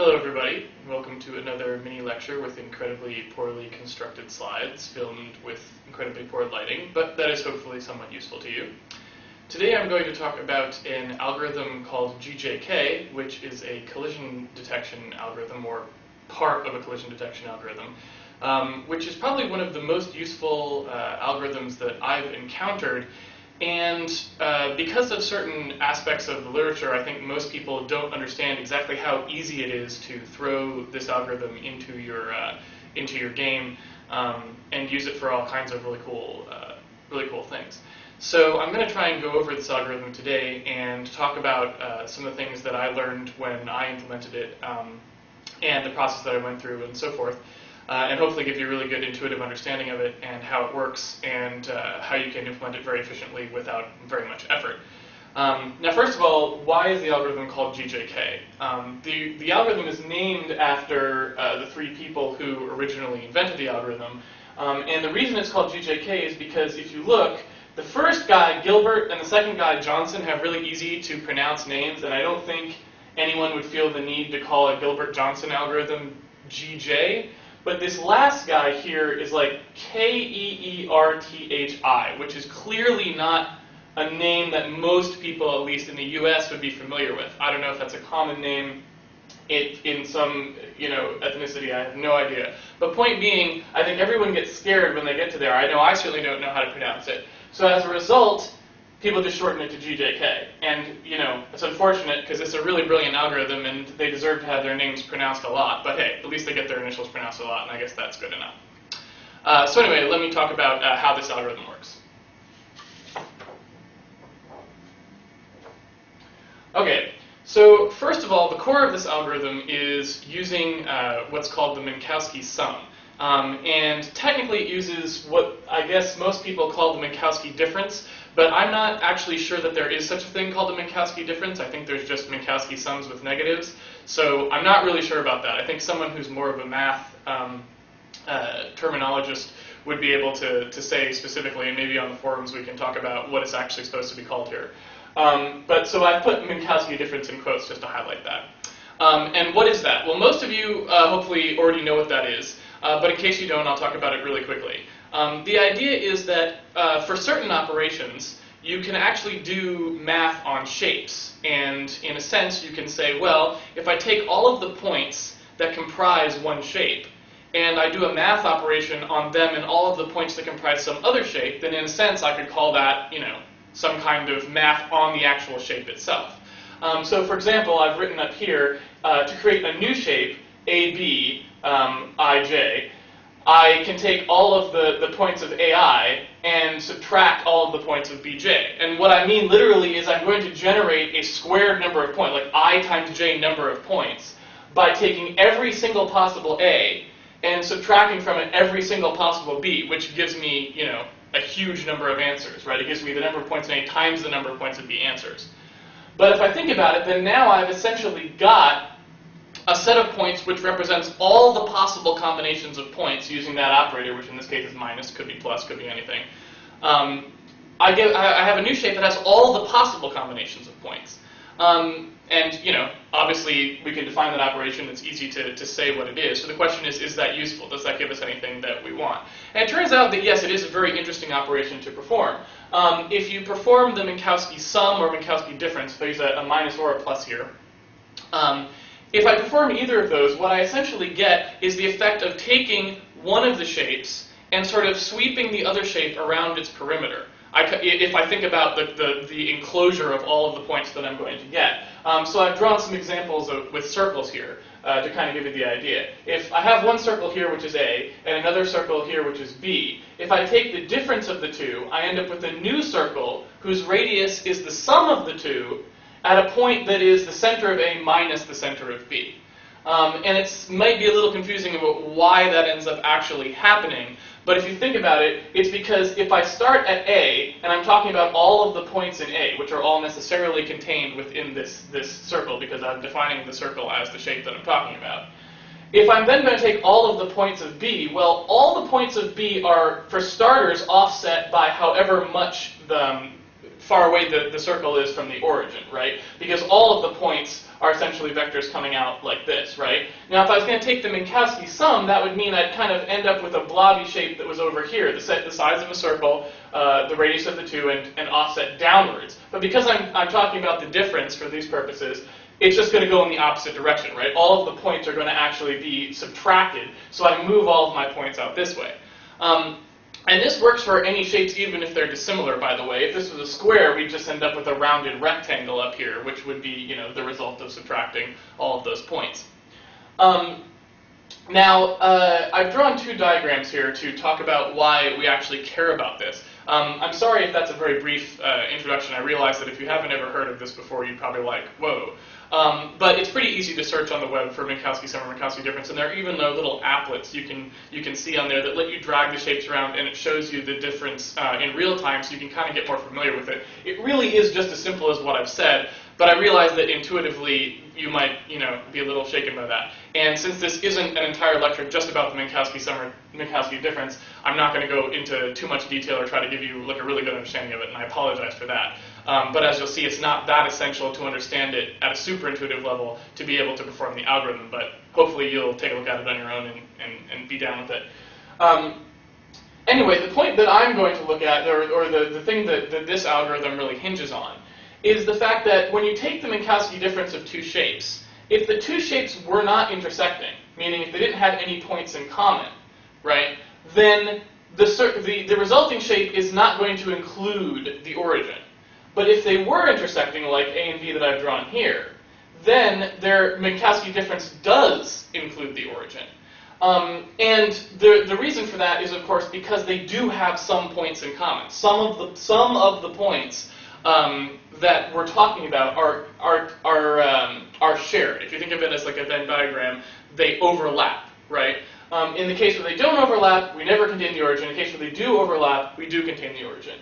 Hello everybody, welcome to another mini lecture with incredibly poorly constructed slides filmed with incredibly poor lighting, but that is hopefully somewhat useful to you. Today I'm going to talk about an algorithm called GJK, which is a collision detection algorithm, or part of a collision detection algorithm, which is probably one of the most useful algorithms that I've encountered. And because of certain aspects of the literature, I think most people don't understand exactly how easy it is to throw this algorithm into your game and use it for all kinds of really cool things. So I'm going to try and go over this algorithm today and talk about some of the things that I learned when I implemented it and the process that I went through and so forth. And hopefully give you a really good intuitive understanding of it and how it works and how you can implement it very efficiently without very much effort. Now, first of all, why is the algorithm called GJK? The algorithm is named after the three people who originally invented the algorithm. And the reason it's called GJK is because if you look, the first guy, Gilbert, and the second guy, Johnson, have really easy to pronounce names, and I don't think anyone would feel the need to call a Gilbert-Johnson algorithm GJ. But this last guy here is like Keerthi, which is clearly not a name that most people, at least in the US, would be familiar with. I don't know if that's a common name in some ethnicity, I have no idea. But point being, I think everyone gets scared when they get to there. I know I certainly don't know how to pronounce it. So as a result, people just shorten it to GJK. And, it's unfortunate because it's a really brilliant algorithm and they deserve to have their names pronounced a lot. But hey, at least they get their initials pronounced a lot, and I guess that's good enough. So anyway, let me talk about how this algorithm works. Okay, so first of all, the core of this algorithm is using what's called the Minkowski sum. And technically it uses what I guess most people call the Minkowski difference, but I'm not actually sure that there is such a thing called the Minkowski difference. I think there's just Minkowski sums with negatives, so I'm not really sure about that. I think someone who's more of a math terminologist would be able to say specifically, and maybe on the forums we can talk about what it's actually supposed to be called here. But so I put Minkowski difference in quotes just to highlight that. And what is that? Well, most of you hopefully already know what that is. But in case you don't, I'll talk about it really quickly. The idea is that for certain operations, you can actually do math on shapes. And in a sense, you can say, well, if I take all of the points that comprise one shape, and I do a math operation on them and all of the points that comprise some other shape, then in a sense, I could call that, some kind of math on the actual shape itself. So for example, I've written up here, to create a new shape, AB, ij, I can take all of the points of ai and subtract all of the points of bj. And what I mean literally is I'm going to generate a squared number of points, like I times j number of points, by taking every single possible a and subtracting from it every single possible b, which gives me, a huge number of answers, right? It gives me the number of points in a times the number of points of b answers. But if I think about it, then now I've essentially got a set of points which represents all the possible combinations of points using that operator, which in this case is minus, could be plus, could be anything. I have a new shape that has all the possible combinations of points. And, obviously we can define that operation. It's easy to say what it is. So the question is that useful? Does that give us anything that we want? And it turns out that, yes, it is a very interesting operation to perform. If you perform the Minkowski sum or Minkowski difference, if I use a minus or a plus here, if I perform either of those, what I essentially get is the effect of taking one of the shapes and sort of sweeping the other shape around its perimeter. If I think about the enclosure of all of the points that I'm going to get. So I've drawn some examples with circles here to kind of give you the idea. If I have one circle here, which is A, and another circle here, which is B, if I take the difference of the two, I end up with a new circle whose radius is the sum of the two, at a point that is the center of A minus the center of B. And it might be a little confusing about why that ends up actually happening, but if you think about it, it's because if I start at A, and I'm talking about all of the points in A, which are all necessarily contained within this circle, because I'm defining the circle as the shape that I'm talking about. If I'm then going to take all of the points of B, well, all the points of B are, for starters, offset by however much far away the circle is from the origin, right? Because all of the points are essentially vectors coming out like this, right? Now, if I was going to take the Minkowski sum, that would mean I'd kind of end up with a blobby shape that was over here, the size of a circle, the radius of the two, and offset downwards. But because I'm talking about the difference for these purposes, it's just going to go in the opposite direction, right? All of the points are going to actually be subtracted, so I move all of my points out this way. And this works for any shapes even if they're dissimilar, by the way. If this was a square, we'd just end up with a rounded rectangle up here, which would be, the result of subtracting all of those points. Now, I've drawn two diagrams here to talk about why we actually care about this. I'm sorry if that's a very brief introduction. I realize that if you haven't ever heard of this before, you'd probably like, whoa. But it's pretty easy to search on the web for Minkowski sum or Minkowski difference, and there are even little applets you can see on there that let you drag the shapes around, and it shows you the difference in real time, so you can kind of get more familiar with it. It really is just as simple as what I've said, but I realize that intuitively you might, be a little shaken by that. And since this isn't an entire lecture just about the Minkowski sum or Minkowski difference, I'm not going to go into too much detail or try to give you a really good understanding of it, and I apologize for that. But as you'll see, it's not that essential to understand it at a super intuitive level to be able to perform the algorithm, but hopefully you'll take a look at it on your own and be down with it. Anyway, the point that I'm going to look at, or the thing that this algorithm really hinges on, is the fact that when you take the Minkowski difference of two shapes, if the two shapes were not intersecting, meaning if they didn't have any points in common, right, then the resulting shape is not going to include the origin. But if they were intersecting, like A and B that I've drawn here, then their Minkowski difference does include the origin. And the reason for that is, of course, because they do have some points in common. Some of the points that we're talking about are shared. If you think of it as like a Venn diagram, they overlap, right? In the case where they don't overlap, we never contain the origin. In the case where they do overlap, we do contain the origin.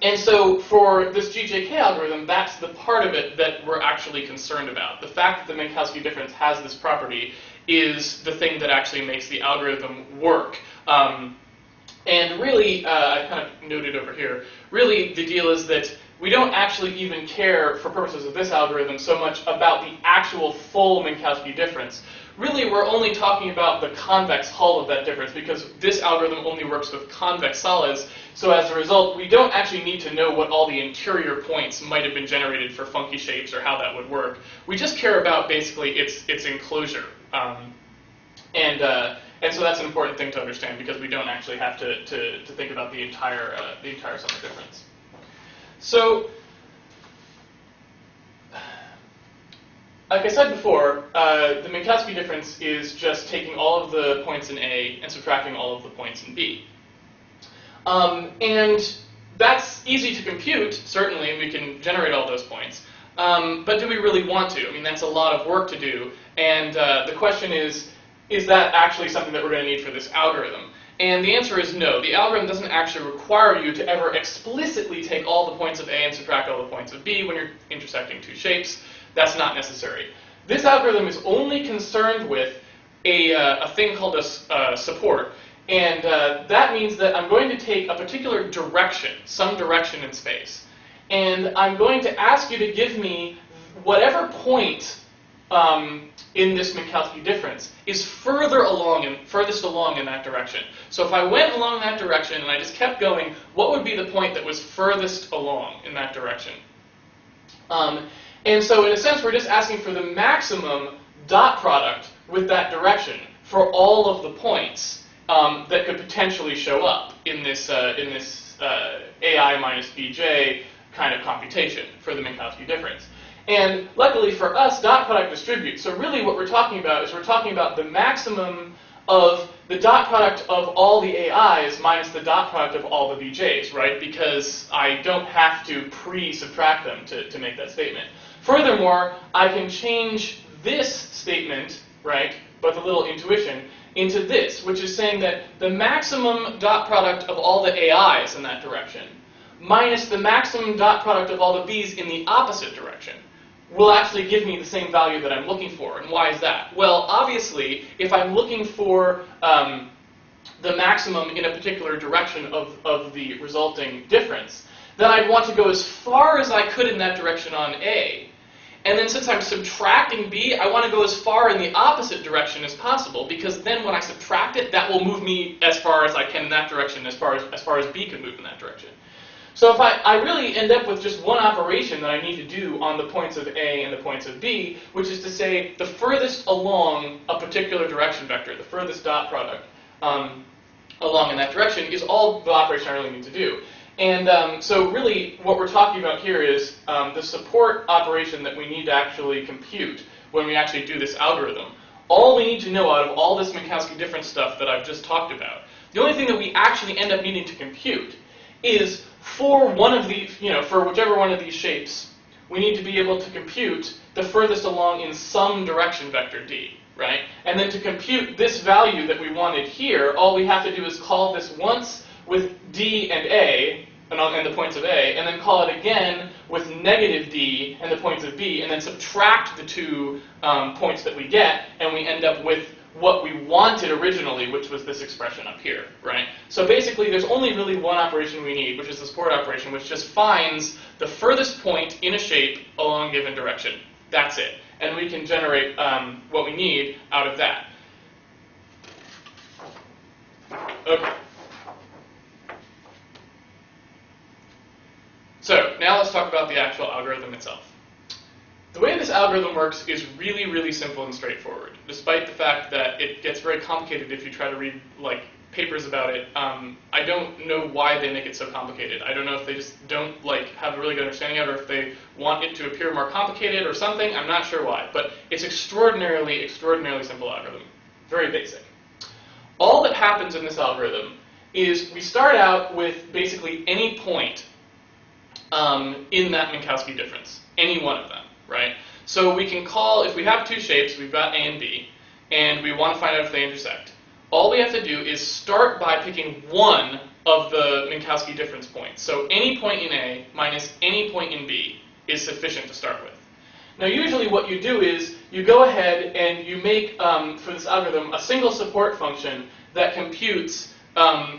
And so for this GJK algorithm, that's the part of it that we're actually concerned about. The fact that the Minkowski difference has this property is the thing that actually makes the algorithm work. And really, I kind of noted over here, really the deal is that we don't actually even care, for purposes of this algorithm, so much about the actual full Minkowski difference. Really, we're only talking about the convex hull of that difference, because this algorithm only works with convex solids. So as a result, we don't actually need to know what all the interior points might have been generated for funky shapes or how that would work. We just care about basically its enclosure. And so that's an important thing to understand, because we don't actually have to think about the entire sum of difference. So, like I said before, the Minkowski difference is just taking all of the points in A and subtracting all of the points in B. And that's easy to compute, certainly, and we can generate all those points. But do we really want to? I mean, that's a lot of work to do. And the question is that actually something that we're going to need for this algorithm? And the answer is no. The algorithm doesn't actually require you to ever explicitly take all the points of A and subtract all the points of B when you're intersecting two shapes. That's not necessary. This algorithm is only concerned with a thing called a support. And that means that I'm going to take a particular direction, some direction in space. And I'm going to ask you to give me whatever point in this Minkowski difference is furthest along in that direction. So if I went along that direction and I just kept going, what would be the point that was furthest along in that direction? And so in a sense, we're just asking for the maximum dot product with that direction for all of the points that could potentially show up in this AI minus BJ kind of computation for the Minkowski difference. And luckily for us, dot product distributes. So really what we're talking about is we're talking about the maximum of the dot product of all the AIs minus the dot product of all the BJs, right? Because I don't have to pre-subtract them to make that statement. Furthermore, I can change this statement, right, but the little intuition, into this, which is saying that the maximum dot product of all the AIs in that direction minus the maximum dot product of all the B's in the opposite direction will actually give me the same value that I'm looking for. And why is that? Well, obviously, if I'm looking for the maximum in a particular direction of the resulting difference, then I'd want to go as far as I could in that direction on A. And then since I'm subtracting B, I want to go as far in the opposite direction as possible, because then when I subtract it, that will move me as far as I can in that direction, as far as B can move in that direction. So if I really end up with just one operation that I need to do on the points of A and the points of B, which is to say the furthest along a particular direction vector, the furthest dot product along in that direction, is all the operation I really need to do. And so really what we're talking about here is the support operation that we need to actually compute when we actually do this algorithm. All we need to know out of all this Minkowski difference stuff that I've just talked about, the only thing that we actually end up needing to compute is for one of the, for whichever one of these shapes, we need to be able to compute the furthest along in some direction vector D, right? And then to compute this value that we wanted here, all we have to do is call this once with D and A, and the points of A, and then call it again with negative D and the points of B, and then subtract the two points that we get, and we end up with what we wanted originally, which was this expression up here, right? So basically, there's only really one operation we need, which is the support operation, which just finds the furthest point in a shape along a given direction. That's it. And we can generate what we need out of that. Okay. So now let's talk about the actual algorithm itself. The way this algorithm works is really, really simple and straightforward, despite the fact that it gets very complicated if you try to read papers about it. I don't know why they make it so complicated. I don't know if they just don't have a really good understanding of it, or if they want it to appear more complicated or something. I'm not sure why, but it's extraordinarily, extraordinarily simple algorithm. Very basic. All that happens in this algorithm is we start out with basically any point in that Minkowski difference, any one of them. Right? So we can call, if we have two shapes, we've got A and B, and we want to find out if they intersect. All we have to do is start by picking one of the Minkowski difference points. So any point in A minus any point in B is sufficient to start with. Now usually what you do is you go ahead and you make, for this algorithm, a single support function that computes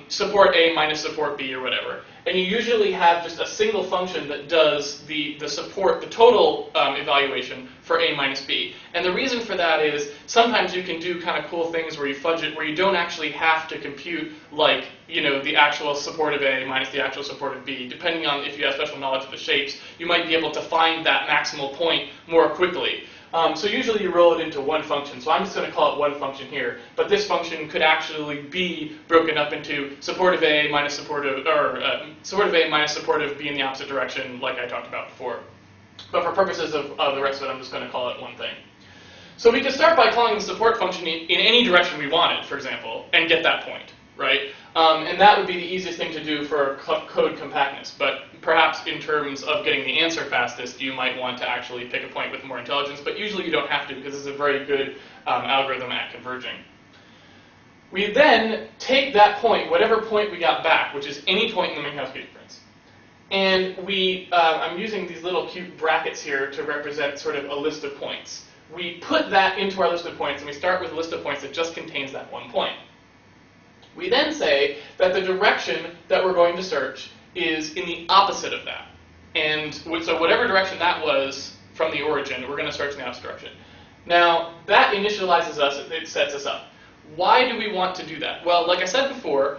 support A minus support B or whatever. And you usually have just a single function that does the support, the total evaluation for A minus B. And the reason for that is sometimes you can do kind of cool things where you fudge it, where you don't actually have to compute the actual support of A minus the actual support of B. Depending on if you have special knowledge of the shapes, you might be able to find that maximal point more quickly. So usually you roll it into one function. So I'm just going to call it one function here. But this function could actually be broken up into support of A minus support of, support of A minus support of B in the opposite direction, like I talked about before. But for purposes of the rest of it, I'm just going to call it one thing. So we can start by calling the support function in any direction we wanted, for example, and get that point, right? And that would be the easiest thing to do for code compactness. But perhaps in terms of getting the answer fastest, you might want to actually pick a point with more intelligence. But usually you don't have to, because it's a very good algorithm at converging. We then take that point, whatever point we got back, which is any point in the Minkowski difference. And I'm using these little cute brackets here to represent sort of a list of points. We put that into our list of points, and we start with a list of points that just contains that one point. We then say that the direction that we're going to search is in the opposite of that. And so whatever direction that was from the origin, we're going to search in the opposite direction. Now, that initializes us, it sets us up. Why do we want to do that? Well, like I said before,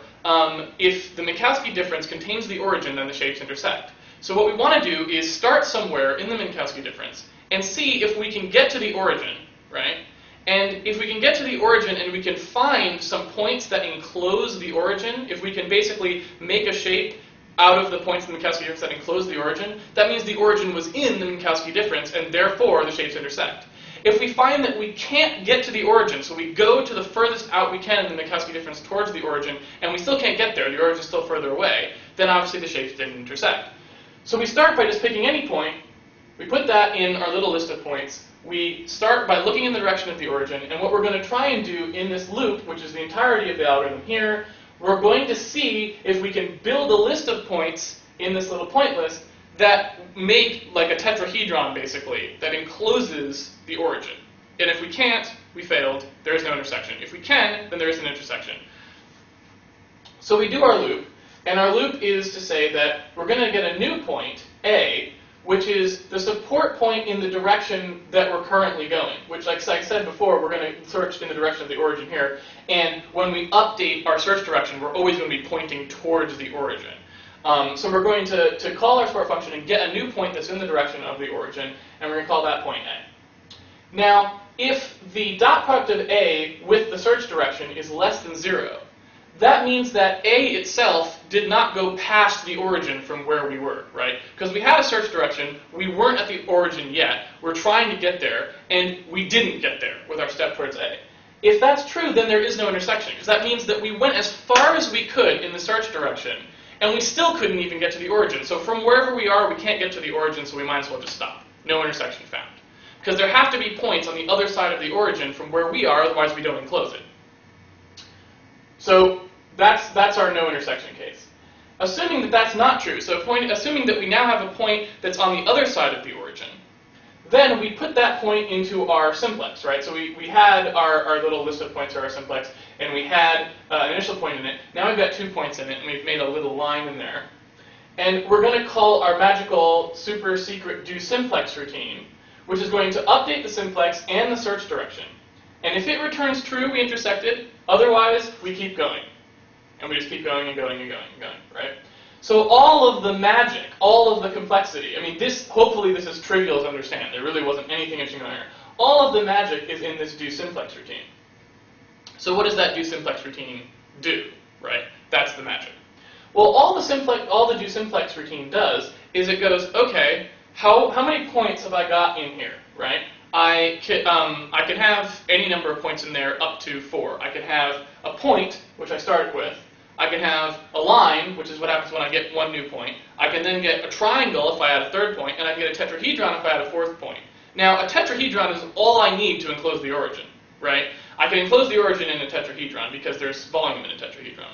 if the Minkowski difference contains the origin, then the shapes intersect. So what we want to do is start somewhere in the Minkowski difference and see if we can get to the origin, right? And if we can get to the origin and we can find some points that enclose the origin, if we can basically make a shape out of the points in the Minkowski difference that enclose the origin, that means the origin was in the Minkowski difference, and therefore the shapes intersect. If we find that we can't get to the origin, so we go to the furthest out we can in the Minkowski difference towards the origin, and we still can't get there, the origin is still further away, then obviously the shapes didn't intersect. So we start by just picking any point, we put that in our little list of points, we start by looking in the direction of the origin, and what we're going to try and do in this loop, which is the entirety of the algorithm here, we're going to see if we can build a list of points in this little point list that make like a tetrahedron, basically, that encloses the origin. And if we can't, we failed, there is no intersection. If we can, then there is an intersection. So we do our loop, And our loop is to say that we're going to get a new point, A, which is the support point in the direction that we're currently going, which, like I said before, we're going to search in the direction of the origin here. And when we update our search direction, we're always going to be pointing towards the origin. So we're going to call our support function and get a new point that's in the direction of the origin, and we're going to call that point A. Now, if the dot product of A with the search direction is less than 0, that means that A itself did not go past the origin from where we were, right? Because we had a search direction, we weren't at the origin yet, we're trying to get there, and we didn't get there with our step towards A. If that's true, then there is no intersection, because that means that we went as far as we could in the search direction, and we still couldn't even get to the origin. So from wherever we are, we can't get to the origin, so we might as well just stop. No intersection found. Because there have to be points on the other side of the origin from where we are, otherwise we don't enclose it. So that's our no intersection case. Assuming that that's not true, so assuming that we now have a point that's on the other side of the origin, then we put that point into our simplex, right? So we had our little list of points for our simplex, and we had an initial point in it. Now we've got 2 points in it, and we've made a little line in there. And we're going to call our magical super secret do simplex routine, which is going to update the simplex and the search direction. And if it returns true, we intersected. Otherwise, we keep going. And we just keep going and going and going and going, right? So all of the magic, all of the complexity, I mean, hopefully this is trivial to understand. There really wasn't anything interesting on here. All of the magic is in this do simplex routine. So what does that do simplex routine do, right? That's the magic. Well, all the do simplex routine does is it goes, okay, how many points have I got in here, right? I could have any number of points in there up to 4. I could have a point, which I started with. I can have a line, which is what happens when I get one new point. I can then get a triangle if I add a 3rd point, and I can get a tetrahedron if I add a 4th point. Now, a tetrahedron is all I need to enclose the origin, right? I can enclose the origin in a tetrahedron because there's volume in a tetrahedron.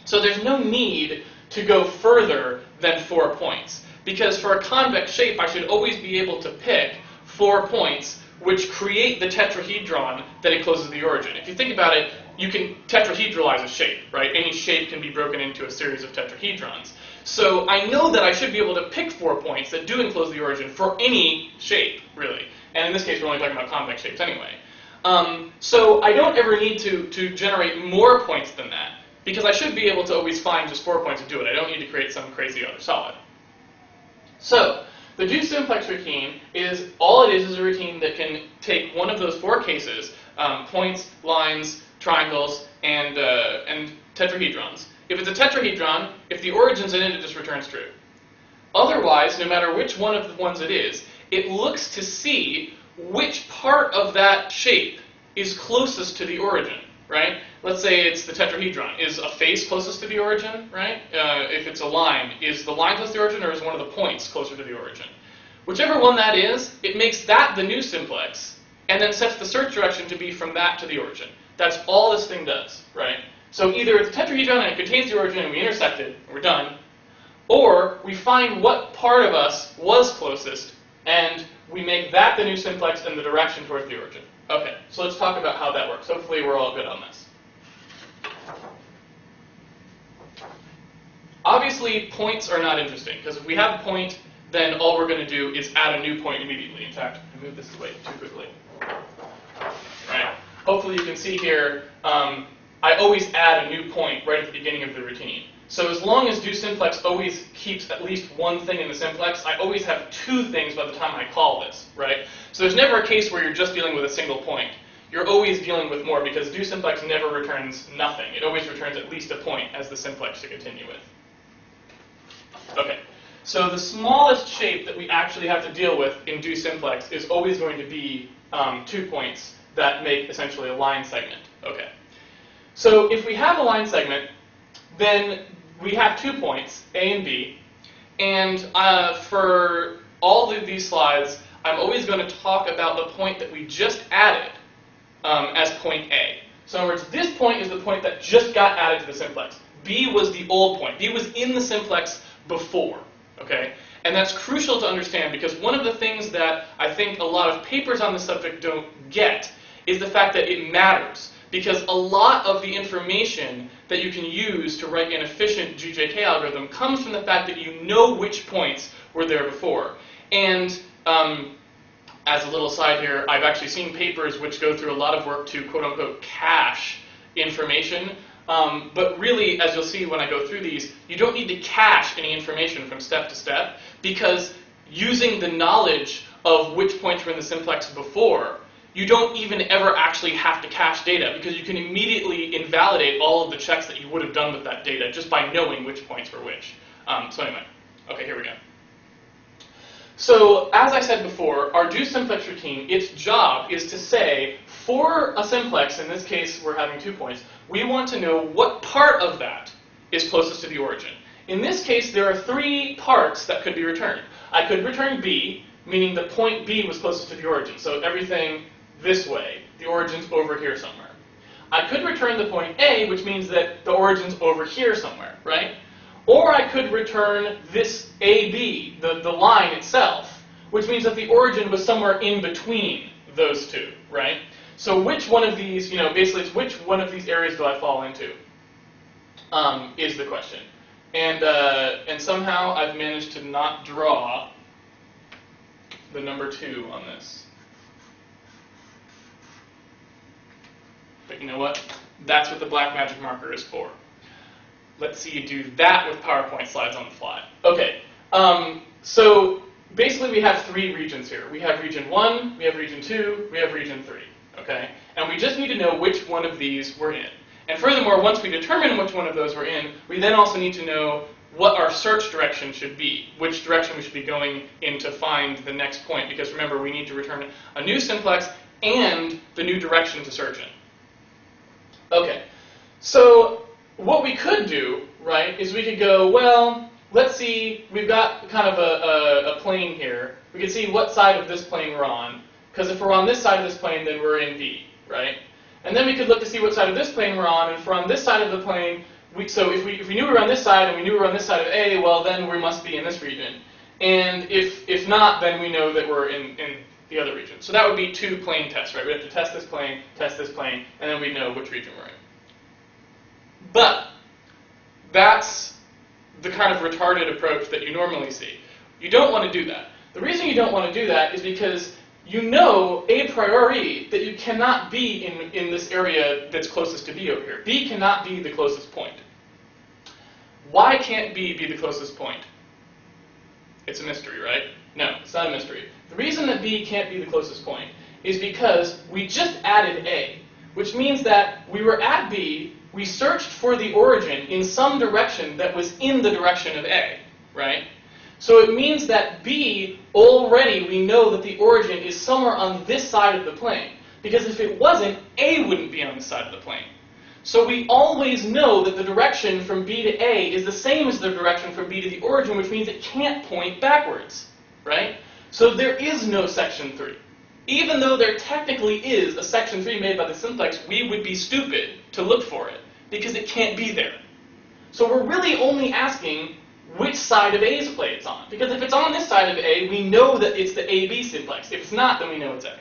So there's no need to go further than 4 points, because for a convex shape, I should always be able to pick 4 points which create the tetrahedron that encloses the origin. If you think about it, you can tetrahedralize a shape, right? Any shape can be broken into a series of tetrahedrons. So I know that I should be able to pick 4 points that do enclose the origin for any shape, really. And in this case, we're only talking about convex shapes anyway. So I don't ever need to generate more points than that, because I should be able to always find just 4 points to do it. I don't need to create some crazy other solid. So the do simplex routine is, all it is a routine that can take one of those 4 cases, points, lines, triangles, and tetrahedrons. If it's a tetrahedron, if the origin's in it, it just returns true. Otherwise, no matter which one of the ones it is, it looks to see which part of that shape is closest to the origin, right? Let's say it's the tetrahedron. Is a face closest to the origin, right? If it's a line, is the line close to the origin, or is one of the points closer to the origin? Whichever one that is, it makes that the new simplex, and then sets the search direction to be from that to the origin. That's all this thing does, right? So either it's a tetrahedron and it contains the origin and we intersect it, and we're done, or we find what part of us was closest, and we make that the new simplex and the direction towards the origin. Okay, so let's talk about how that works. Hopefully we're all good on this. Obviously, points are not interesting, because if we have a point, then all we're going to do is add a new point immediately. In fact, I moved this away too quickly. Right. Hopefully you can see here, I always add a new point right at the beginning of the routine. So as long as do simplex always keeps at least one thing in the simplex, I always have 2 things by the time I call this, right? So there's never a case where you're just dealing with a single point. You're always dealing with more, because do simplex never returns nothing. It always returns at least a point as the simplex to continue with. Okay, so the smallest shape that we actually have to deal with in do simplex is always going to be 2 points that make essentially a line segment. Okay, so if we have a line segment, then we have 2 points, A and B, and for all of these slides, I'm always going to talk about the point that we just added as point A. So in other words, this point is the point that just got added to the simplex. B was the old point. B was in the simplex before, okay? And that's crucial to understand, because one of the things that I think a lot of papers on the subject don't get is the fact that it matters. because a lot of the information that you can use to write an efficient GJK algorithm comes from the fact that you know which points were there before. And as a little side here, I've actually seen papers which go through a lot of work to quote-unquote cache information. But really, as you'll see when I go through these, you don't need to cache any information from step to step, because using the knowledge of which points were in the simplex before, you don't even ever actually have to cache data, because you can immediately invalidate all of the checks that you would have done with that data just by knowing which points were which. So anyway, okay, here we go. So as I said before, our do simplex routine, its job is to say, for a simplex, in this case we're having 2 points, we want to know what part of that is closest to the origin. In this case, there are 3 parts that could be returned. I could return B, meaning the point B was closest to the origin, so everything this way, the origin's over here somewhere. I could return the point A, which means that the origin's over here somewhere, right? Or I could return this AB, the line itself, which means that the origin was somewhere in between those 2, right? So which one of these, basically it's which one of these areas do I fall into, is the question. And somehow I've managed to not draw the number 2 on this. But you know what? That's what the black magic marker is for. Let's see you do that with PowerPoint slides on the fly. Okay, so basically we have 3 regions here. We have region 1, we have region 2, we have region 3. Okay? And we just need to know which one of these we're in. And furthermore, once we determine which one of those we're in, we then also need to know what our search direction should be, which direction we should be going in to find the next point, because remember, we need to return a new simplex and the new direction to search in. Okay, so what we could do, right, is we could go, well, let's see, we've got kind of a plane here. We can see what side of this plane we're on, because if we're on this side of this plane, then we're in B, right? And then we could look to see what side of this plane we're on, and if we're on this side of the plane, so if we knew we were on this side and we knew we were on this side of A, well, then we must be in this region. And if not, then we know that we're in the other region. So that would be 2 plane tests, right? We have to test this plane, and then we know which region we're in. But that's the kind of retarded approach that you normally see. You don't want to do that. The reason you don't want to do that is because you know a priori that you cannot be in this area that's closest to B over here. B cannot be the closest point. Why can't B be the closest point? It's a mystery, right? No, it's not a mystery. The reason that B can't be the closest point is because we just added A, which means that we were at B, we searched for the origin in some direction that was in the direction of A, right? So it means that B, already we know that the origin is somewhere on this side of the plane. Because if it wasn't, A wouldn't be on this side of the plane. So we always know that the direction from B to A is the same as the direction from B to the origin, which means it can't point backwards, right? So there is no section 3. Even though there technically is a section 3 made by the simplex, we would be stupid to look for it, because it can't be there. So we're really only asking which side of A's play it's on. Because if it's on this side of A, we know that it's the AB simplex. If it's not, then we know it's A,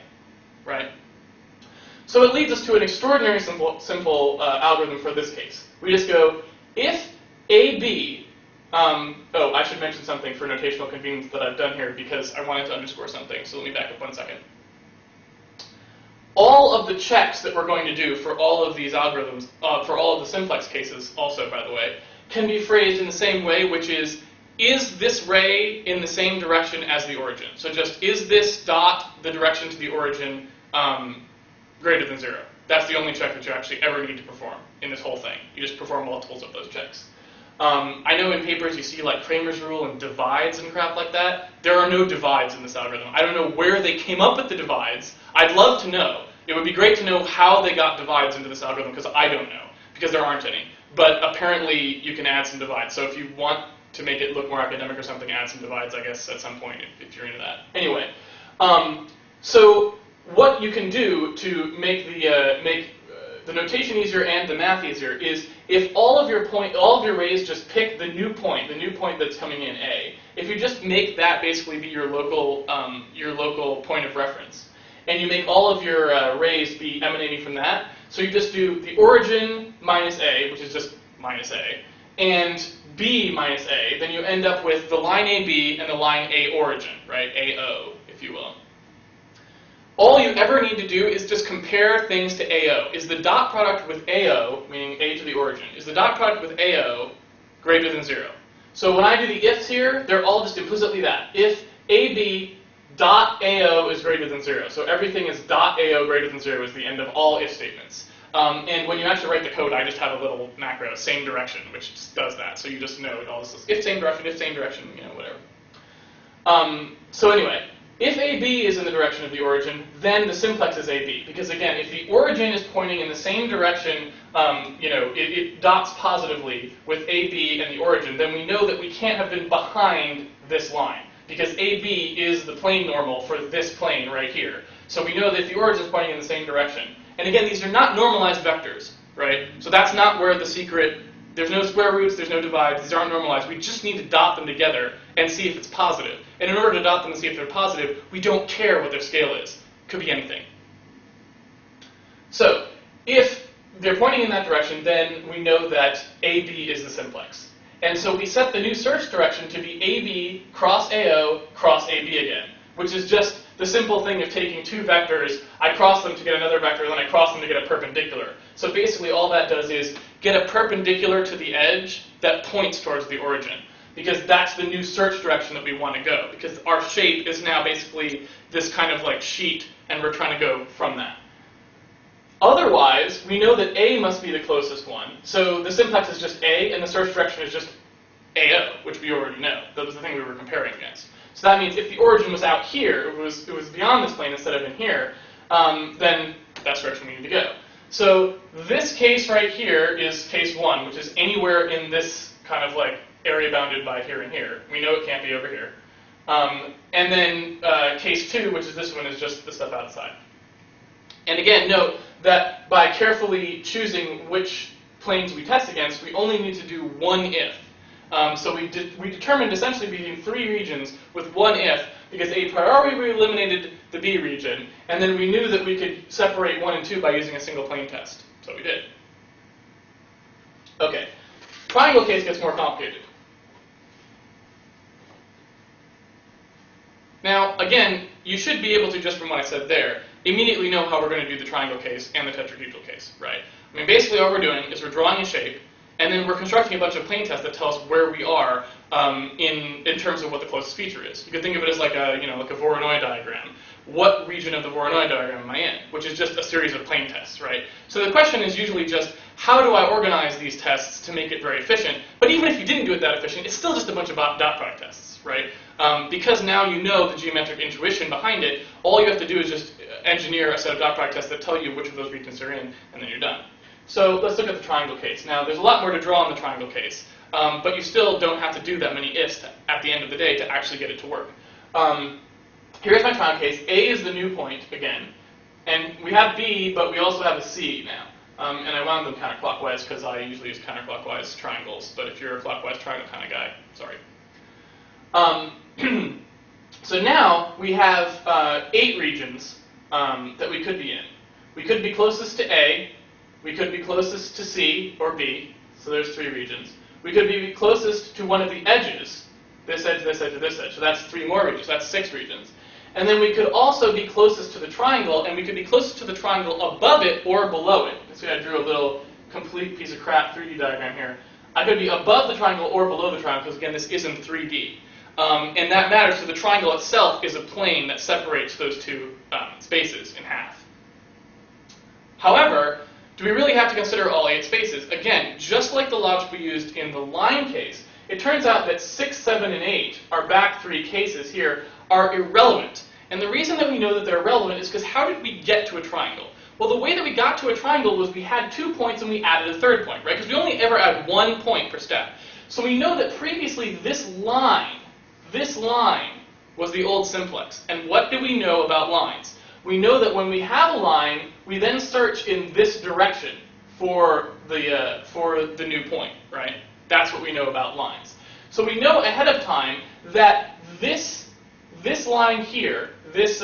right? So it leads us to an extraordinary simple algorithm for this case. We just go, if AB, oh, I should mention something for notational convenience that I've done here because I wanted to underscore something, so let me back up 1 second. All of the checks that we're going to do for all of these algorithms, for all of the simplex cases also, by the way, can be phrased in the same way, which is this ray in the same direction as the origin? So just, is this dot the direction to the origin greater than 0? That's the only check that you actually ever need to perform in this whole thing. You just perform multiples of those checks. I know in papers you see like Cramer's rule and divides and crap like that. There are no divides in this algorithm. I don't know where they came up with the divides. I'd love to know. It would be great to know how they got divides into this algorithm, because I don't know, because there aren't any. But apparently you can add some divides. So if you want to make it look more academic or something, add some divides, I guess, at some point, if you're into that. Anyway, so what you can do to make the notation easier and the math easier is if all of your rays just pick the new point that's coming in A. If you just make that basically be your local point of reference, and you make all of your rays be emanating from that, So you just do the origin minus A, which is just minus A, and B minus A, then you end up with the line AB and the line A origin, right? AO, if you will. All you ever need to do is just compare things to AO. Is the dot product with AO, meaning A to the origin, is the dot product with AO greater than 0? So when I do the ifs here, they're all just implicitly that. If AB dot AO is greater than 0. So everything is dot AO greater than 0 is the end of all if statements. And when you actually write the code, I just have a little macro, same direction, which just does that. So you just know it all this is if same direction, you know, whatever. So anyway, if AB is in the direction of the origin, then the simplex is AB. Because again, if the origin is pointing in the same direction, you know, it dots positively with AB and the origin, then we know that we can't have been behind this line. Because AB is the plane normal for this plane right here. So we know that if the origin is pointing in the same direction. And again, these are not normalized vectors, right? So that's not where the secret, there's no square roots, there's no divides, these aren't normalized. We just need to dot them together and see if it's positive. And in order to dot them and see if they're positive, we don't care what their scale is. Could be anything. So if they're pointing in that direction, then we know that AB is the simplex. And so we set the new search direction to be AB cross AO cross AB again, which is just the simple thing of taking two vectors, I cross them to get another vector, then I cross them to get a perpendicular. So basically all that does is get a perpendicular to the edge that points towards the origin, because that's the new search direction that we want to go, because our shape is now basically this kind of like sheet, and we're trying to go from that. Otherwise, we know that A must be the closest one. So the simplex is just A, and the search direction is just AO, which we already know. That was the thing we were comparing against. So that means if the origin was out here, it was beyond this plane instead of in here, then that's the direction we need to go. So this case right here is case 1, which is anywhere in this kind of like area bounded by here and here. We know it can't be over here. And then case 2, which is this one, is just the stuff outside. And again, note that by carefully choosing which planes we test against, we only need to do one if. So we determined essentially between 3 regions with one if, because a priori we eliminated the B region, and then we knew that we could separate 1 and 2 by using a single plane test. So we did. Okay, triangle case gets more complicated. Now, again, you should be able to, just from what I said there, immediately know how we're going to do the triangle case and the tetrahedral case, right? I mean, basically all we're doing is we're drawing a shape, and then we're constructing a bunch of plane tests that tell us where we are in terms of what the closest feature is. You could think of it as like a, like a Voronoi diagram. What region of the Voronoi diagram am I in? Which is just a series of plane tests, right? So the question is usually just, how do I organize these tests to make it very efficient? But even if you didn't do it that efficient, it's still just a bunch of dot product tests, right? Because now you know the geometric intuition behind it, all you have to do is just engineer a set of dot product tests that tell you which of those regions are in, and then you're done. So let's look at the triangle case. Now, there's a lot more to draw in the triangle case, but you still don't have to do that many ifs at the end of the day to actually get it to work. Here's my triangle case. A is the new point, again, and we have B, but we also have a C now. And I wound them counterclockwise because I usually use counterclockwise triangles, but if you're a clockwise triangle kind of guy, sorry. So now we have 8 regions that we could be in. We could be closest to A, we could be closest to C or B, so there's 3 regions. We could be closest to one of the edges, this edge, this edge, or this edge, so that's 3 more regions, that's 6 regions. And then we could also be closest to the triangle, and we could be closest to the triangle above it or below it. See, I drew a little complete piece of crap 3D diagram here. I could be above the triangle or below the triangle, because again, this isn't 3D. And that matters, so the triangle itself is a plane that separates those 2 spaces in half. However, do we really have to consider all 8 spaces? Again, just like the logic we used in the line case, it turns out that 6, 7, and 8, our back 3 cases here, are irrelevant. And the reason that we know that they're irrelevant is because how did we get to a triangle? Well, the way that we got to a triangle was we had 2 points and we added a 3rd point, right? Because we only ever add 1 point per step. So we know that previously this line was the old simplex. And what do we know about lines? We know that when we have a line, we then search in this direction for the new point, right? That's what we know about lines. So we know ahead of time that this line here, this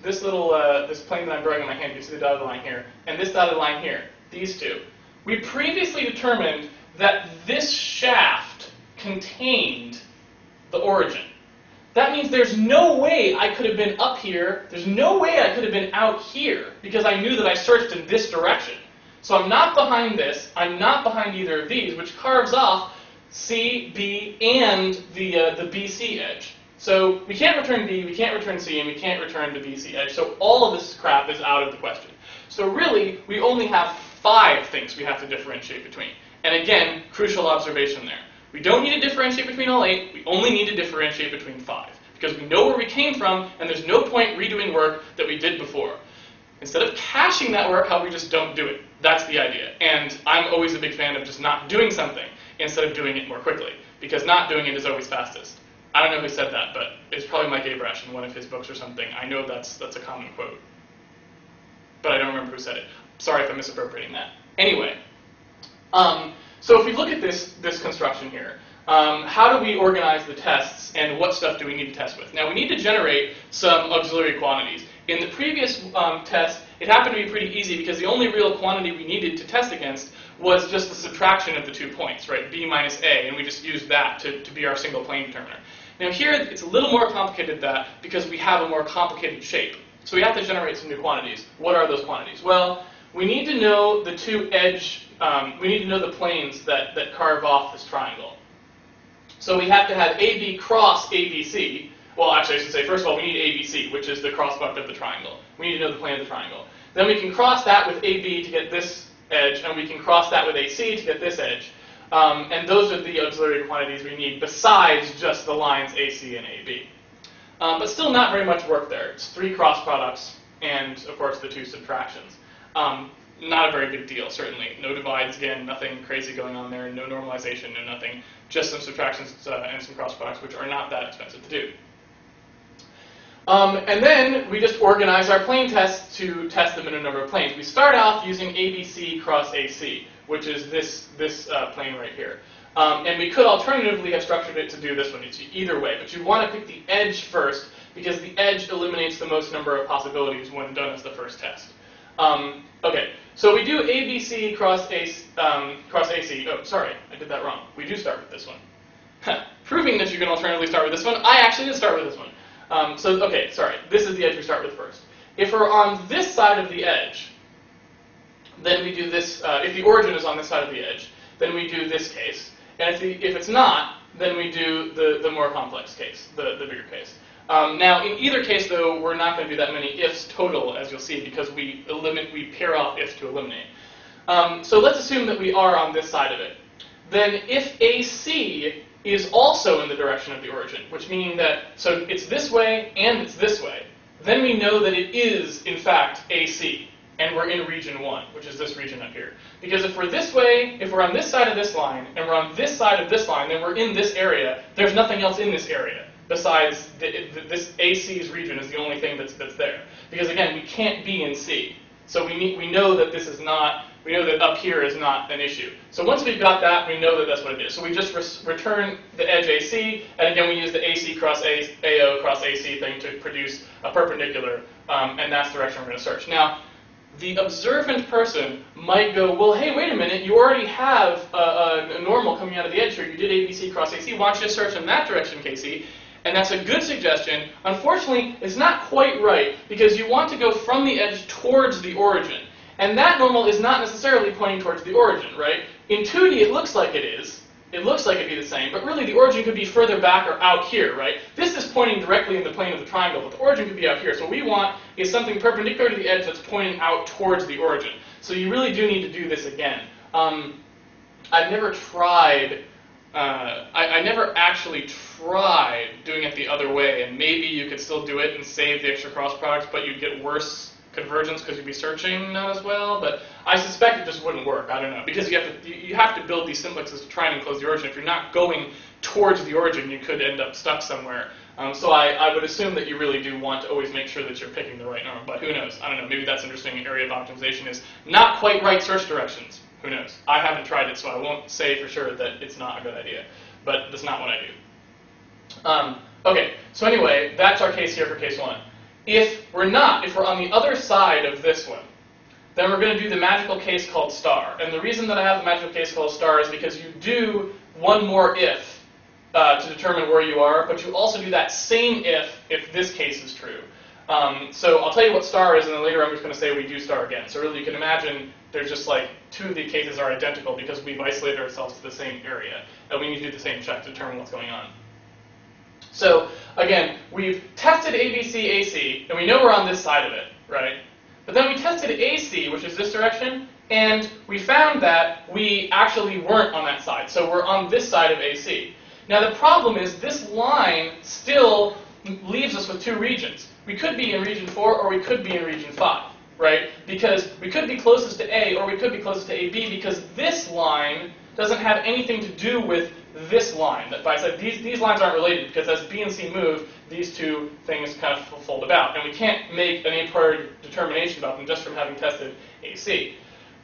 this plane that I'm drawing on my hand, you can see the dotted line here, and this dotted line here, these two. We previously determined that this shaft contained the origin. That means there's no way I could have been up here, there's no way I could have been out here, because I knew that I searched in this direction. So I'm not behind this, I'm not behind either of these, which carves off C, B, and the BC edge. So we can't return B, we can't return C, and we can't return the BC edge. So all of this crap is out of the question. So really, we only have 5 things we have to differentiate between. And again, crucial observation there. We don't need to differentiate between all 8, we only need to differentiate between 5. Because we know where we came from, and there's no point redoing work that we did before. Instead of caching that work, how we just don't do it. That's the idea. And I'm always a big fan of just not doing something instead of doing it more quickly. Because not doing it is always fastest. I don't know who said that, but it's probably Mike Abrash in one of his books or something. I know that's a common quote. But I don't remember who said it. Sorry if I'm misappropriating that. Anyway, so if we look at this construction here, how do we organize the tests and what stuff do we need to test with? Now we need to generate some auxiliary quantities. In the previous test, it happened to be pretty easy because the only real quantity we needed to test against was just the subtraction of the 2 points, right, B minus A, and we just used that to be our single plane determiner. Now here, it's a little more complicated than that because we have a more complicated shape. So we have to generate some new quantities. What are those quantities? Well, we need to know the two edge, we need to know the planes that carve off this triangle. So we have to have AB cross ABC. Well, actually, I should say, first of all, we need ABC, which is the cross product of the triangle. We need to know the plane of the triangle. Then we can cross that with AB to get this edge, and we can cross that with AC to get this edge. And those are the auxiliary quantities we need, besides just the lines AC and AB. But still not very much work there. It's 3 cross products, and, of course, the 2 subtractions. Not a very big deal, certainly. No divides, again, nothing crazy going on there, no normalization, no nothing. Just some subtractions and some cross products, which are not that expensive to do. And then we just organize our plane tests to test them in a number of planes. We start off using ABC cross AC, which is this plane right here. And we could alternatively have structured it to do this one, either way. But you want to pick the edge first, because the edge eliminates the most number of possibilities when done as the first test. Okay, so we do ABC cross AC. Oh, sorry, I did that wrong. We do start with this one. Proving that you can alternatively start with this one, I actually did start with this one. Okay, sorry, this is the edge we start with first. If we're on this side of the edge, then we do this, if the origin is on this side of the edge, then we do this case. And if it's not, then we do the more complex case, the bigger case. Now, in either case, though, we're not going to do that many ifs total, as you'll see, because we pair off ifs to eliminate. So let's assume that we are on this side of it. Then if AC is also in the direction of the origin, which meaning that, so it's this way and it's this way, then we know that it is, in fact, AC, and we're in region 1, which is this region up here. Because if we're this way, if we're on this side of this line, and we're on this side of this line, then we're in this area. There's nothing else in this area besides this AC's region is the only thing that's there. Because again, we can't be in C. So we know that this is not, we know that up here is not an issue. So once we've got that, we know that that's what it is. So we just return the edge AC, and again we use the AC cross AO cross AC thing to produce a perpendicular, and that's the direction we're going to search. Now, the observant person might go, well, hey, wait a minute, you already have a normal coming out of the edge here. You did ABC cross AC. Why don't you just search in that direction, Casey? And that's a good suggestion. Unfortunately, it's not quite right, because you want to go from the edge towards the origin. And that normal is not necessarily pointing towards the origin, right? In 2D, it looks like it is. It looks like it'd be the same, but really the origin could be further back or out here, right? This is pointing directly in the plane of the triangle, but the origin could be out here. So what we want is something perpendicular to the edge that's pointing out towards the origin. So you really do need to do this again. I've never tried, I never actually tried doing it the other way, and maybe you could still do it and save the extra cross products, but you'd get worse convergence because you'd be searching not as well, but I suspect it just wouldn't work. I don't know, because you have to build these simplexes to try and enclose the origin. If you're not going towards the origin, you could end up stuck somewhere. So I would assume that you really do want to always make sure that you're picking the right normal, but who knows? I don't know, maybe that's an interesting area of optimization is not quite right search directions. Who knows? I haven't tried it, so I won't say for sure that it's not a good idea, but that's not what I do. Okay, so anyway, that's our case here for case 1. If we're not, if we're on the other side of this one, then we're going to do the magical case called star. And the reason that I have the magical case called star is because you do one more if to determine where you are, but you also do that same if this case is true. So I'll tell you what star is, and then later I'm just going to say we do star again. So really you can imagine there's just like two of the cases are identical because we've isolated ourselves to the same area, and we need to do the same check to determine what's going on. So again, we've tested ABC, AC, and we know we're on this side of it, right? But then we tested AC, which is this direction, and we found that we actually weren't on that side. So we're on this side of AC. Now the problem is this line still leaves us with two regions. We could be in region 4 or we could be in region 5, right? Because we could be closest to A or we could be closest to AB because this line doesn't have anything to do with this line. That I said these lines aren't related because as B and C move, these two things kind of fold about. And we can't make an a priori determination about them just from having tested AC.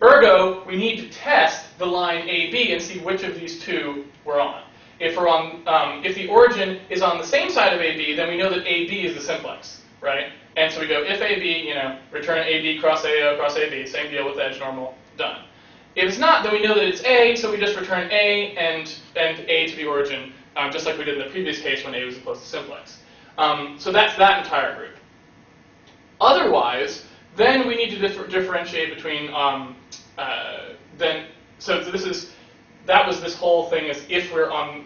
Ergo, we need to test the line AB and see which of these two we're on. If we're on, if the origin is on the same side of AB, then we know that AB is the simplex, right? And so we go if AB, return AB cross AO cross AB, same deal with the edge normal, done. If it's not, then we know that it's A, so we just return A and A to the origin, just like we did in the previous case when A was opposed to simplex. So that's that entire group. Otherwise, then we need to differentiate between so that was this whole thing is if we're on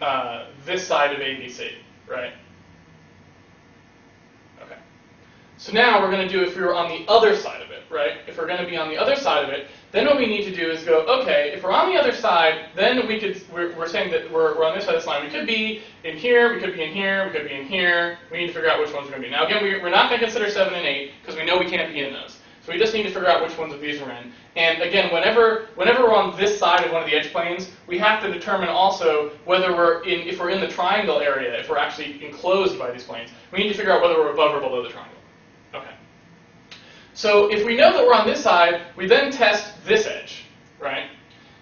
this side of ABC, right? Okay. So now we're going to do if we were on the other side of it, right? If we're going to be on the other side of it, then what we need to do is go, okay, if we're on the other side, then we're saying that we're on this side of this line. We could be in here, we could be in here, we could be in here. We need to figure out which ones we're going to be. Now again, we're not going to consider 7 and 8 because we know we can't be in those. So we just need to figure out which ones of these we're in. And again, whenever we're on this side of one of the edge planes, we have to determine also whether if we're in the triangle area, if we're actually enclosed by these planes. We need to figure out whether we're above or below the triangle. Okay. So if we know that we're on this side, we then test this edge, right?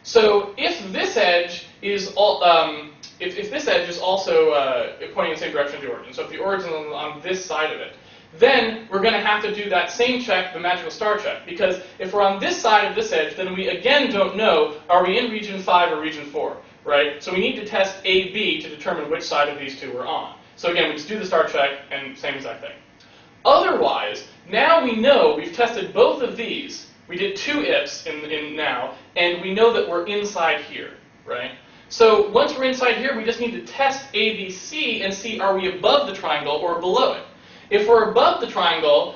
So if this edge is if this edge is also pointing in the same direction as the origin, so if the origin is on this side of it, then we're going to have to do that same check, the magical star check, because if we're on this side of this edge, then we again don't know, are we in region 5 or region 4, right? So we need to test AB to determine which side of these two we're on. So again, we just do the star check and same exact thing. Otherwise, now we know we've tested both of these. We did 2 ifs in now, and we know that we're inside here, right? So once we're inside here, we just need to test ABC and see are we above the triangle or below it. If we're above the triangle,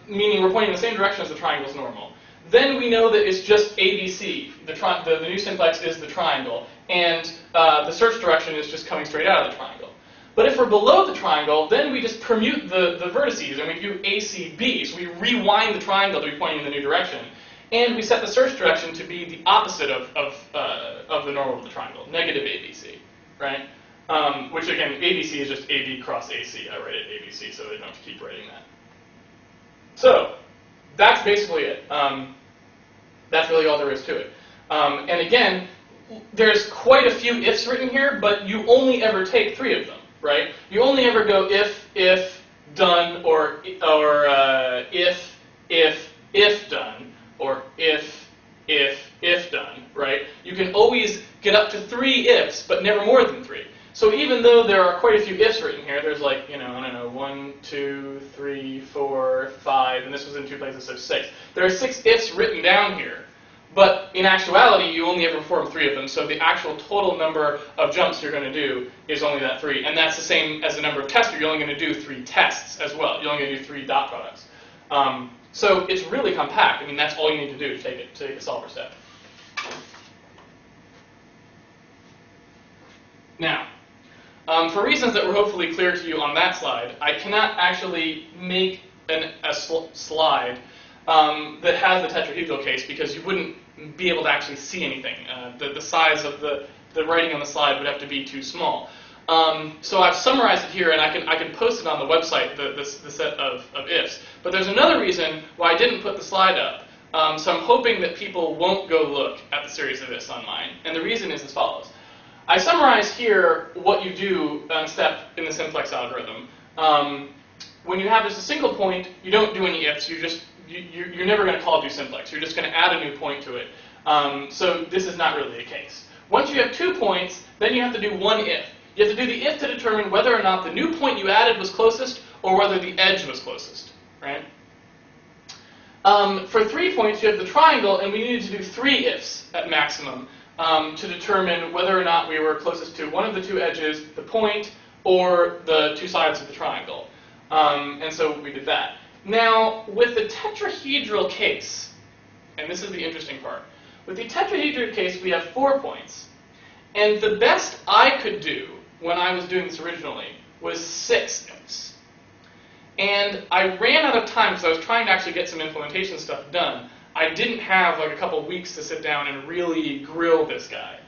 meaning we're pointing in the same direction as the triangle's normal, then we know that it's just ABC. The new simplex is the triangle, and the search direction is just coming straight out of the triangle. But if we're below the triangle, then we just permute the vertices, and we do ACB. So we rewind the triangle to be pointing in the new direction. And we set the search direction to be the opposite of the normal of the triangle, negative ABC, right? Which again, ABC is just AB cross AC. I write it ABC so I don't have to keep writing that. So that's basically it. That's really all there is to it. And again, there's quite a few ifs written here, but you only ever take 3 of them, right? You only ever go if, done, or if, done, or if, done, right? You can always get up to 3 ifs, but never more than 3. So even though there are quite a few ifs written here, there's like, I don't know, 1, 2, 3, 4, 5, and this was in 2 places, so 6. There are 6 ifs written down here, but in actuality, you only ever perform 3 of them, so the actual total number of jumps you're going to do is only that 3, and that's the same as the number of tests. You're only going to do 3 tests as well. You're only going to do 3 dot products. So it's really compact. I mean, that's all you need to do to take a solver step. Now, for reasons that were hopefully clear to you on that slide, I cannot actually make a slide that has the tetrahedral case because you wouldn't be able to actually see anything. The size of the writing on the slide would have to be too small. So I've summarized it here, and I can post it on the website, the set of ifs. But there's another reason why I didn't put the slide up. So I'm hoping that people won't go look at the series of ifs online. And the reason is as follows. I summarize here what you do on step in the simplex algorithm. when you have just a single point, you don't do any ifs. You're never going to call do simplex. You're just going to add a new point to it. So this is not really the case. Once you have 2 points, then you have to do one if. You have to do the if to determine whether or not the new point you added was closest or whether the edge was closest, right? For 3 points, you have the triangle, and we needed to do 3 ifs at maximum to determine whether or not we were closest to one of the 2 edges, the point, or the 2 sides of the triangle. And so we did that. Now, with the tetrahedral case, and this is the interesting part, with the tetrahedral case, we have 4 points. And the best I could do when I was doing this originally was 6 ifs. And I ran out of time because I was trying to actually get some implementation stuff done. I didn't have like a couple weeks to sit down and really grill this guy.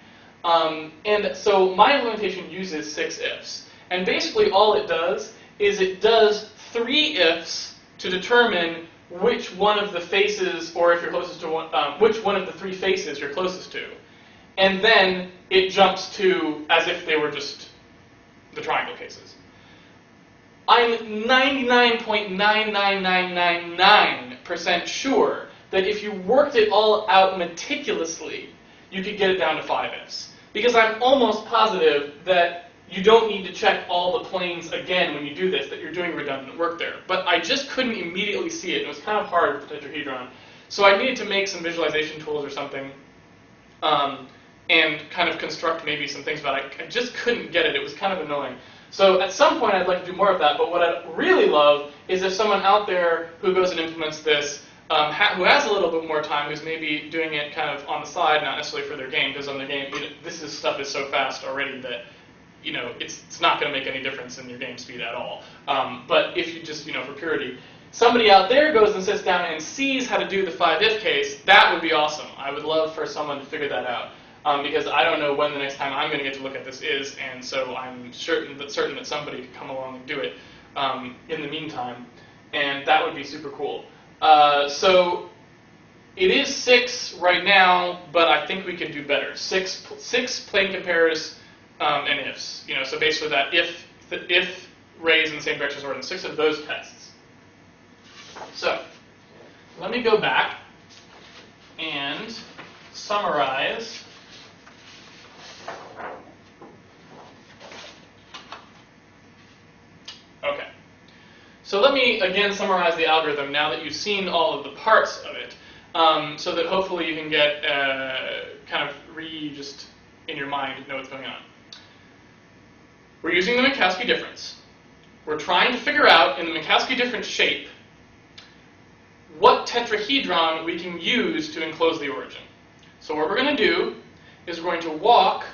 And so my implementation uses 6 ifs. And basically all it does is it does 3 ifs to determine which one of the faces, or if you're closest to one, which one of the 3 faces you're closest to. And then it jumps to as if they were just the triangle cases. I'm 99.99999% sure that if you worked it all out meticulously, you could get it down to 5 ifs. Because I'm almost positive that you don't need to check all the planes again when you do this, that you're doing redundant work there. But I just couldn't immediately see it. It was kind of hard with the tetrahedron. So I needed to make some visualization tools or something and kind of construct maybe some things, but I just couldn't get it. It was kind of annoying. So at some point I'd like to do more of that, but what I'd really love is if someone out there who goes and implements this, who has a little bit more time, who's maybe doing it kind of on the side, not necessarily for their game, because on the game, this stuff is so fast already that it's not going to make any difference in your game speed at all. But if you just, for purity, somebody out there goes and sits down and sees how to do the 5 if case, that would be awesome. I would love for someone to figure that out. Because I don't know when the next time I'm going to get to look at this is, and so I'm certain that somebody could come along and do it in the meantime, and that would be super cool. So it is 6 right now, but I think we can do better. 6 plane compares and ifs. So basically that if rays in the same direction as origin, 6 of those tests. So let me go back and summarize. Okay, so let me again summarize the algorithm now that you've seen all of the parts of it, so that hopefully you can get kind of just in your mind know what's going on. We're using the Minkowski difference. We're trying to figure out in the Minkowski difference shape what tetrahedron we can use to enclose the origin. So what we're going to do is we're going to walk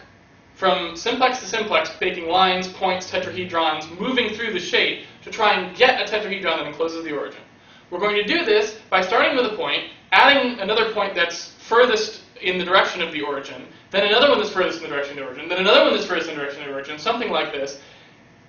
from simplex to simplex, making lines, points, tetrahedrons, moving through the shape to try and get a tetrahedron that encloses the origin. We're going to do this by starting with a point, adding another point that's furthest in the direction of the origin, then another one that's furthest in the direction of the origin, then another one that's furthest in the direction of the origin, something like this,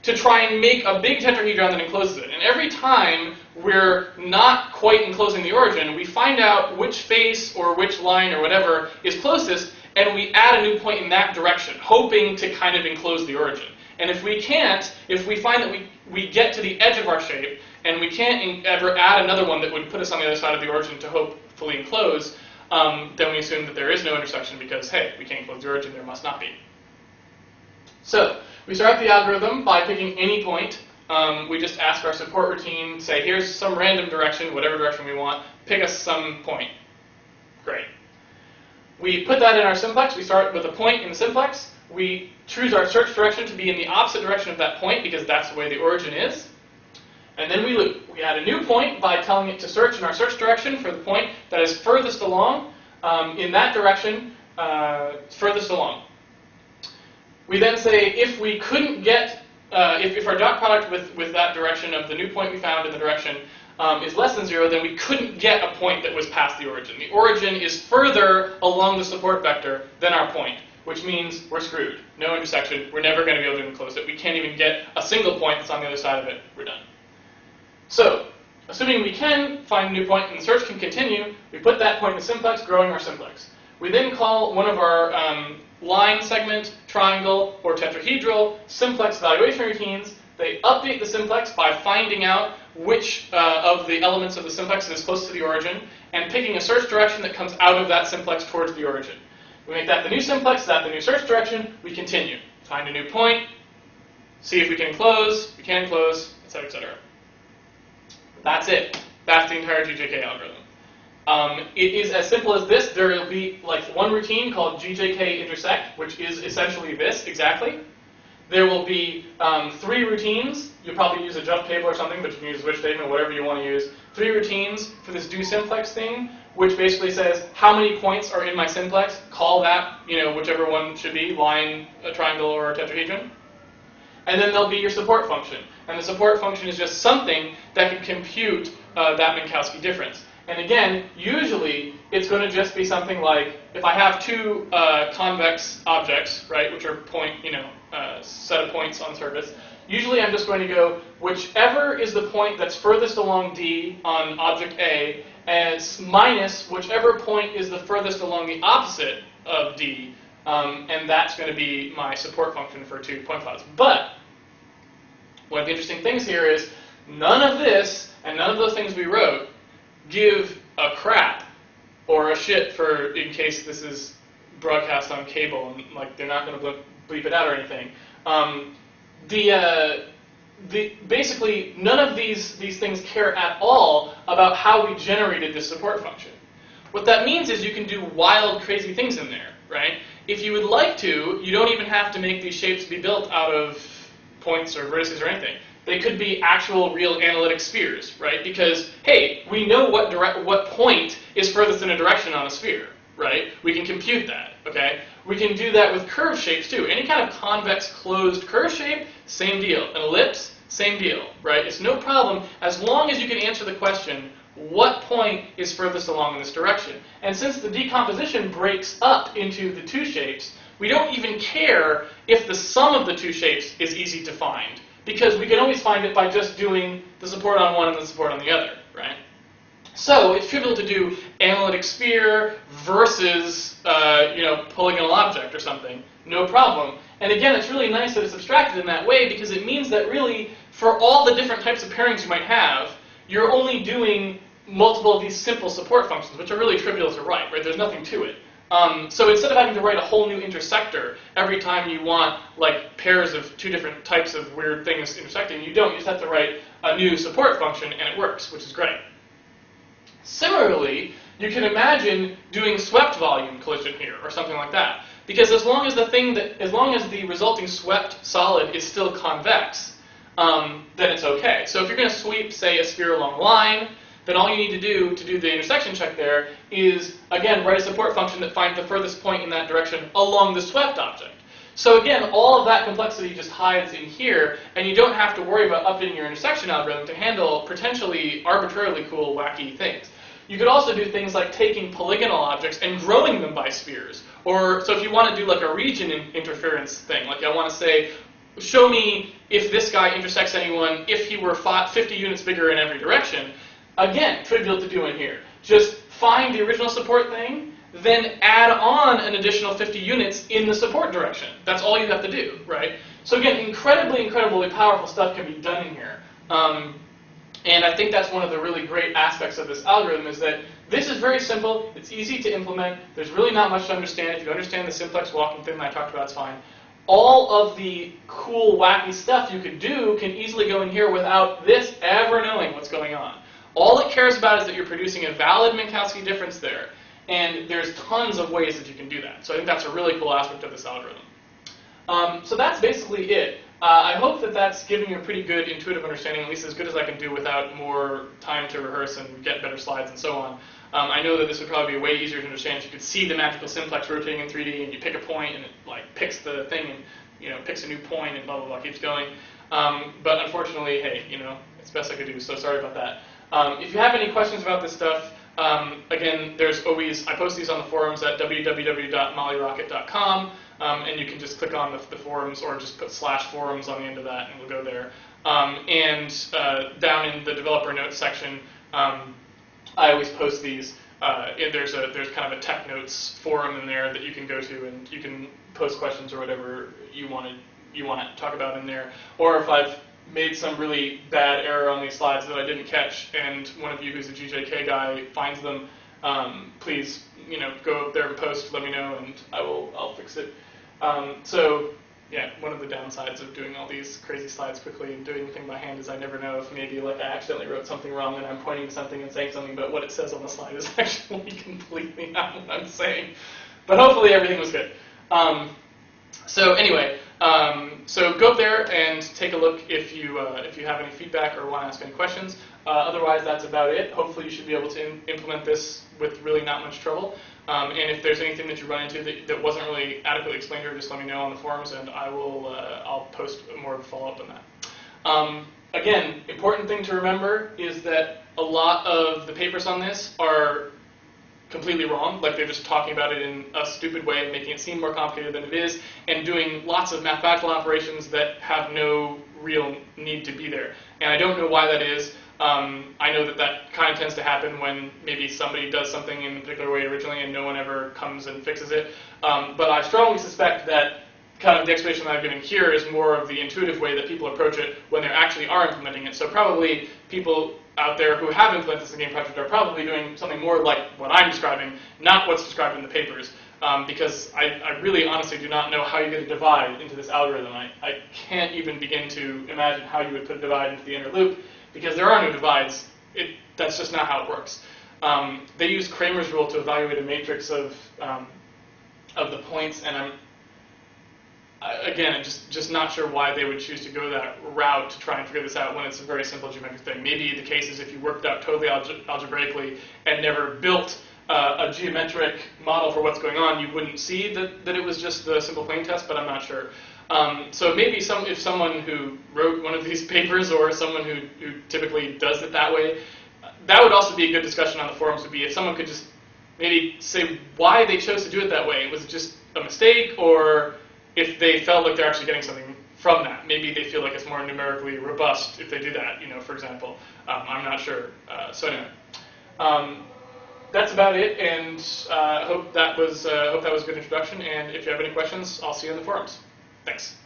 to try and make a big tetrahedron that encloses it. And every time we're not quite enclosing the origin, we find out which face or which line or whatever is closest, and we add a new point in that direction, hoping to kind of enclose the origin. And if we can't, if we find that we get to the edge of our shape, and we can't ever add another one that would put us on the other side of the origin to hopefully enclose, then we assume that there is no intersection because, hey, we can't enclose the origin, there must not be. So we start the algorithm by picking any point. We just ask our support routine, say, here's some random direction, whatever direction we want, pick us some point. Great. We put that in our simplex. We start with a point in the simplex. We choose our search direction to be in the opposite direction of that point because that's the way the origin is. And then we loop. We add a new point by telling it to search in our search direction for the point that is furthest along in that direction, furthest along. We then say if we couldn't get, if our dot product with that direction of the new point we found in the direction is less than 0, then we couldn't get a point that was past the origin. The origin is further along the support vector than our point, which means we're screwed. No intersection. We're never going to be able to enclose it. We can't even get a single point that's on the other side of it. We're done. So, assuming we can find a new point and the search can continue, we put that point in the simplex, growing our simplex. We then call one of our line, segment, triangle, or tetrahedral simplex evaluation routines They update the simplex by finding out which of the elements of the simplex is close to the origin and picking a search direction that comes out of that simplex towards the origin. We make that the new simplex, that the new search direction, we continue. Find a new point, see if we can close, etc., etc. That's it. That's the entire GJK algorithm. It is as simple as this. There will be like one routine called GJK intersect, which is essentially this exactly. There will be 3 routines. You'll probably use a jump table or something, but you can use a switch statement, whatever you want to use. 3 routines for this do simplex thing, which basically says how many points are in my simplex. Call that, whichever one should be, line, a triangle, or a tetrahedron. And then there'll be your support function. And the support function is just something that can compute that Minkowski difference. And again, usually it's going to just be something like, if I have 2 convex objects, right, which are set of points on the surface, usually I'm just going to go whichever is the point that's furthest along D on object A, as minus whichever point is the furthest along the opposite of D, and that's going to be my support function for 2 point clouds. But one of the interesting things here is none of this and none of those things we wrote give a crap or a shit for in case this is broadcast on cable and like they're not going to bleep it out or anything. Basically none of these things care at all about how we generated this support function. What that means is you can do wild, crazy things in there, right? If you would like to, you don't even have to make these shapes be built out of points or vertices or anything. They could be actual, real analytic spheres, right? Because, hey, we know what point is furthest in a direction on a sphere, right? We can compute that, okay? We can do that with curved shapes, too. Any kind of convex, closed curve shape, same deal. An ellipse, same deal, right? It's no problem as long as you can answer the question, what point is furthest along in this direction? And since the decomposition breaks up into the 2 shapes, we don't even care if the sum of the 2 shapes is easy to find, because we can always find it by just doing the support on one and the support on the other, right? So it's trivial to do analytic sphere versus, polygonal object or something. No problem. And again, it's really nice that it's abstracted in that way because it means that really, for all the different types of pairings you might have, you're only doing multiple of these simple support functions, which are really trivial to write, right? There's nothing to it. So instead of having to write a whole new intersector every time you want like pairs of 2 different types of weird things intersecting, you don't. You just have to write a new support function and it works, which is great. Similarly, you can imagine doing swept volume collision here or something like that. Because as long as the resulting swept solid is still convex, then it's okay. So if you're going to sweep, say, a sphere along a line, then all you need to do the intersection check there is, again, write a support function that finds the furthest point in that direction along the swept object. So again, all of that complexity just hides in here, and you don't have to worry about updating your intersection algorithm to handle potentially arbitrarily cool, wacky things. You could also do things like taking polygonal objects and growing them by spheres. Or, so if you want to do like a region interference thing, like I want to say, show me if this guy intersects anyone if he were 50 units bigger in every direction. Again, trivial to do in here. Just find the original support thing, then add on an additional 50 units in the support direction. That's all you have to do, right? So again, incredibly powerful stuff can be done in here. And I think that's one of the really great aspects of this algorithm is that this is very simple, it's easy to implement, there's really not much to understand. If you understand the simplex walking thing that I talked about, it's fine. All of the cool, wacky stuff you could do can easily go in here without this ever knowing what's going on. All it cares about is that you're producing a valid Minkowski difference there. And there's tons of ways that you can do that. So I think that's a really cool aspect of this algorithm. So that's basically it. I hope that that's giving you a pretty good intuitive understanding, at least as good as I can do without more time to rehearse and get better slides and so on. I know that this would probably be way easier to understand if you could see the magical simplex rotating in 3D and you pick a point and it like picks the thing and picks a new point and blah blah blah, keeps going. But unfortunately, hey, it's best I could do, so sorry about that. If you have any questions about this stuff, again, there's always, I post these on the forums at www.mollyrocket.com, and you can just click on the forums or just put /forums on the end of that and we'll go there. And down in the developer notes section, I always post these. There's kind of a tech notes forum in there that you can go to and you can post questions or whatever you want to talk about in there. Or if I've made some really bad error on these slides that I didn't catch, and one of you who's a GJK guy finds them, please, go up there and post, let me know, and I'll fix it. So yeah, one of the downsides of doing all these crazy slides quickly and doing anything by hand is I never know if maybe I accidentally wrote something wrong and I'm pointing to something and saying something, but what it says on the slide is actually completely not what I'm saying. But hopefully everything was good. So anyway, so go up there and take a look if you have any feedback or want to ask any questions. Otherwise, that's about it. Hopefully you should be able to implement this with really not much trouble. And if there's anything that you run into that wasn't really adequately explained here, just let me know on the forums, and I'll post more of a follow-up on that. Again, important thing to remember is that a lot of the papers on this are completely wrong, like they're just talking about it in a stupid way, making it seem more complicated than it is, and doing lots of mathematical operations that have no real need to be there. And I don't know why that is. I know that kind of tends to happen when maybe somebody does something in a particular way originally and no one ever comes and fixes it. But I strongly suspect that kind of the explanation that I'm giving here is more of the intuitive way that people approach it when they actually are implementing it. So probably people out there who have implemented this in the game project are probably doing something more like what I'm describing, not what's described in the papers. Because I really honestly do not know how you get a divide into this algorithm. I can't even begin to imagine how you would put a divide into the inner loop, because there are no divides. That's just not how it works. They use Cramer's rule to evaluate a matrix of the points, and I'm just not sure why they would choose to go that route to try and figure this out when it's a very simple geometric thing. Maybe the case is if you worked out totally algebraically and never built a geometric model for what's going on, you wouldn't see that it was just the simple plane test, but I'm not sure. So maybe if someone who wrote one of these papers or someone who typically does it that way, that would also be a good discussion on the forums, would be if someone could just maybe say why they chose to do it that way. Was it just a mistake, or if they felt like they're actually getting something from that? Maybe they feel like it's more numerically robust if they do that, for example. I'm not sure. So anyway, that's about it, and hope that was a good introduction. And if you have any questions, I'll see you in the forums. Thanks.